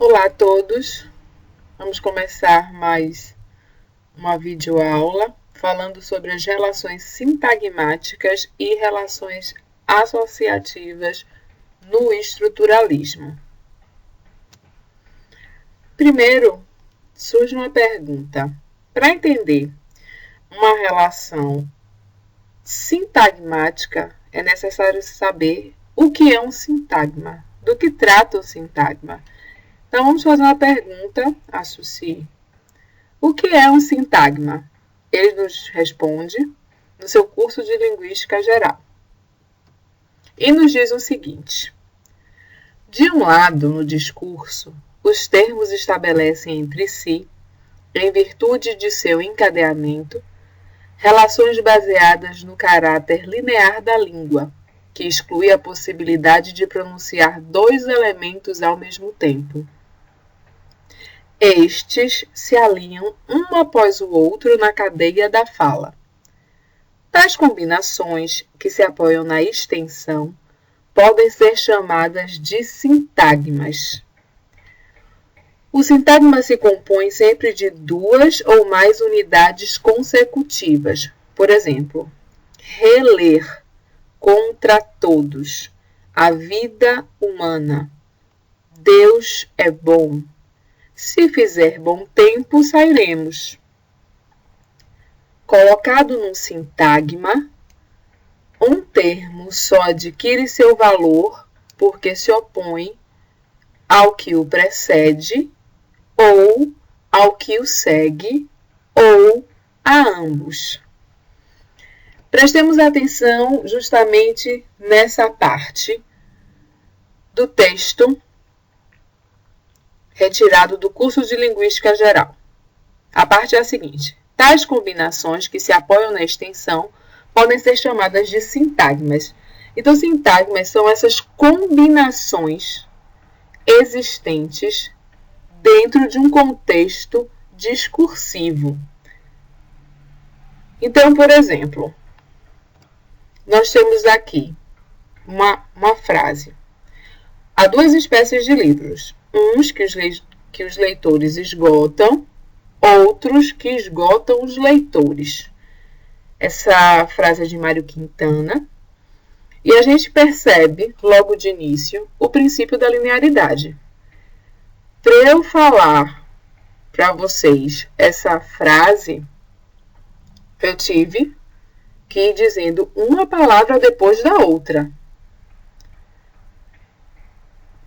Olá a todos, vamos começar mais uma videoaula falando sobre as relações sintagmáticas e relações associativas no estruturalismo. Primeiro, surge uma pergunta. Para entender uma relação sintagmática, é necessário saber o que é um sintagma, do que trata o sintagma. Então, vamos fazer uma pergunta a Suci. O que é um sintagma? Ele nos responde no seu curso de Linguística Geral. E nos diz o seguinte. De um lado, no discurso, os termos estabelecem entre si, em virtude de seu encadeamento, relações baseadas no caráter linear da língua, que exclui a possibilidade de pronunciar dois elementos ao mesmo tempo. Estes se alinham um após o outro na cadeia da fala. Tais combinações, que se apoiam na extensão, podem ser chamadas de sintagmas. O sintagma se compõe sempre de duas ou mais unidades consecutivas. Por exemplo, reler, contra todos, a vida humana, Deus é bom. Se fizer bom tempo, sairemos. Colocado num sintagma, um termo só adquire seu valor porque se opõe ao que o precede, ou ao que o segue, ou a ambos. Prestemos atenção justamente nessa parte do texto retirado do curso de Linguística Geral. A parte é a seguinte. Tais combinações que se apoiam na extensão podem ser chamadas de sintagmas. Então, sintagmas são essas combinações existentes dentro de um contexto discursivo. Então, por exemplo, nós temos aqui uma frase. Há duas espécies de livros. Uns que os leitores esgotam, outros que esgotam os leitores. Essa frase é de Mário Quintana. E a gente percebe, logo de início, o princípio da linearidade. Para eu falar para vocês essa frase, eu tive que ir dizendo uma palavra depois da outra.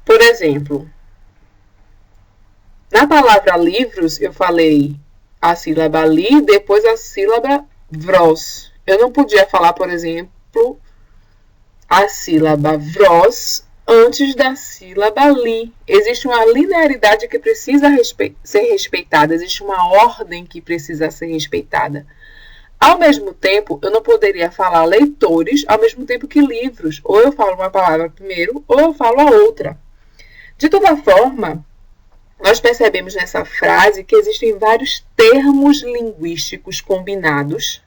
Por exemplo, na palavra livros, eu falei a sílaba li, depois a sílaba vros. Eu não podia falar, por exemplo, a sílaba vros antes da sílaba li. Existe uma linearidade que precisa ser respeitada, existe uma ordem que precisa ser respeitada. Ao mesmo tempo, eu não poderia falar leitores ao mesmo tempo que livros. Ou eu falo uma palavra primeiro, ou eu falo a outra. De toda forma, nós percebemos nessa frase que existem vários termos linguísticos combinados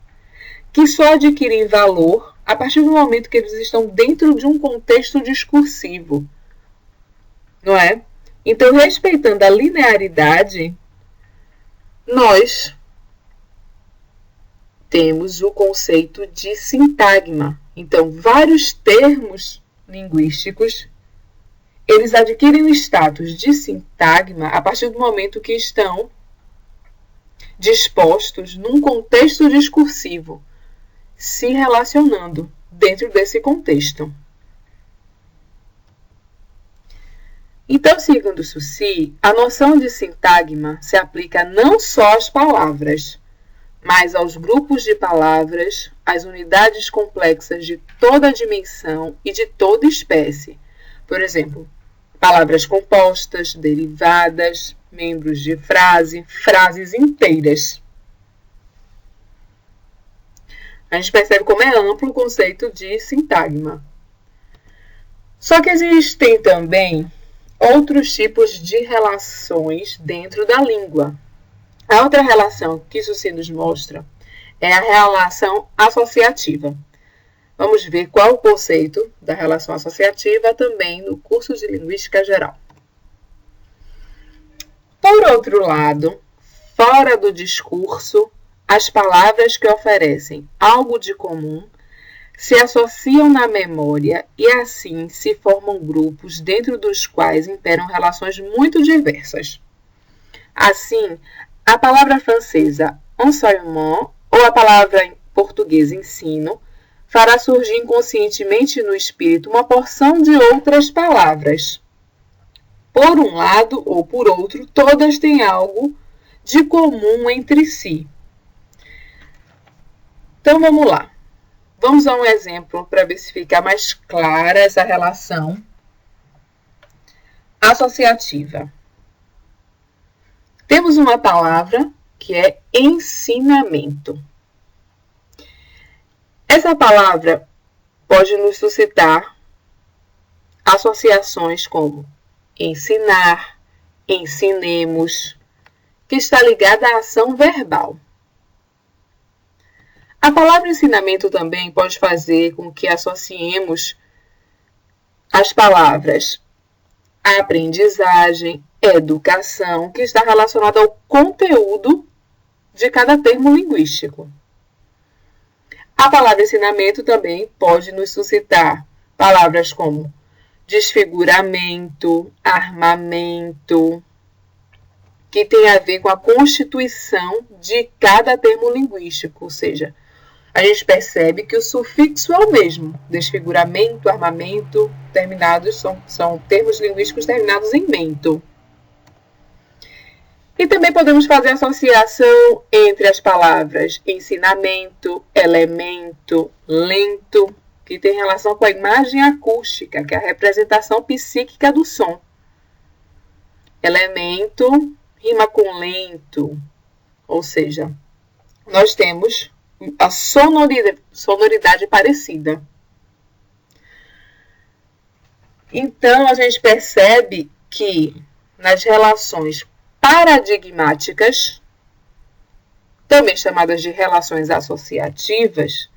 que só adquirem valor a partir do momento que eles estão dentro de um contexto discursivo. Não é? Então, respeitando a linearidade, nós temos o conceito de sintagma. Então, vários termos linguísticos eles adquirem o status de sintagma a partir do momento que estão dispostos num contexto discursivo, se relacionando dentro desse contexto. Então, segundo Suci, a noção de sintagma se aplica não só às palavras, mas aos grupos de palavras, às unidades complexas de toda dimensão e de toda espécie. Por exemplo, palavras compostas, derivadas, membros de frase, frases inteiras. A gente percebe como é amplo o conceito de sintagma. Só que existem também outros tipos de relações dentro da língua. A outra relação que isso se nos mostra é a relação associativa. Vamos ver qual é o conceito da relação associativa também no curso de Linguística Geral. outro lado, fora do discurso, as palavras que oferecem algo de comum se associam na memória e assim se formam grupos dentro dos quais imperam relações muito diversas. Assim, a palavra francesa enseignement ou a palavra em português ensino fará surgir inconscientemente no espírito uma porção de outras palavras. Por um lado ou por outro, todas têm algo de comum entre si. Então vamos lá. Vamos a um exemplo para ver se fica mais clara essa relação associativa. Temos uma palavra que é ensinamento. Essa palavra pode nos suscitar associações como ensinar, ensinemos, que está ligada à ação verbal. A palavra ensinamento também pode fazer com que associemos as palavras aprendizagem, educação, que está relacionada ao conteúdo de cada termo linguístico. A palavra ensinamento também pode nos suscitar palavras como desfiguramento, armamento, que tem a ver com a constituição de cada termo linguístico, ou seja, a gente percebe que o sufixo é o mesmo. Desfiguramento, armamento, terminados são termos linguísticos terminados em mento. E também podemos fazer associação entre as palavras ensinamento, elemento, lento, que tem relação com a imagem acústica, que é a representação psíquica do som. Elemento rima com lento, ou seja, nós temos a sonoridade parecida. Então, a gente percebe que nas relações paradigmáticas, também chamadas de relações associativas,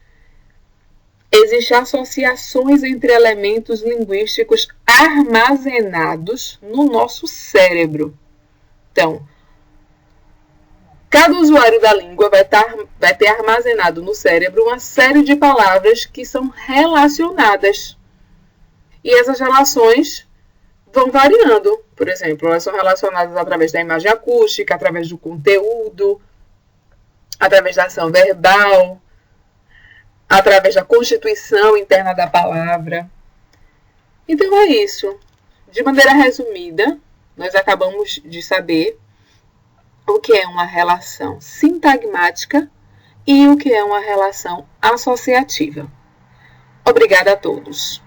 existem associações entre elementos linguísticos armazenados no nosso cérebro. Então, cada usuário da língua vai ter armazenado no cérebro uma série de palavras que são relacionadas. E essas relações vão variando. Por exemplo, elas são relacionadas através da imagem acústica, através do conteúdo, através da ação verbal, através da constituição interna da palavra. Então é isso. De maneira resumida, nós acabamos de saber o que é uma relação sintagmática e o que é uma relação associativa. Obrigada a todos.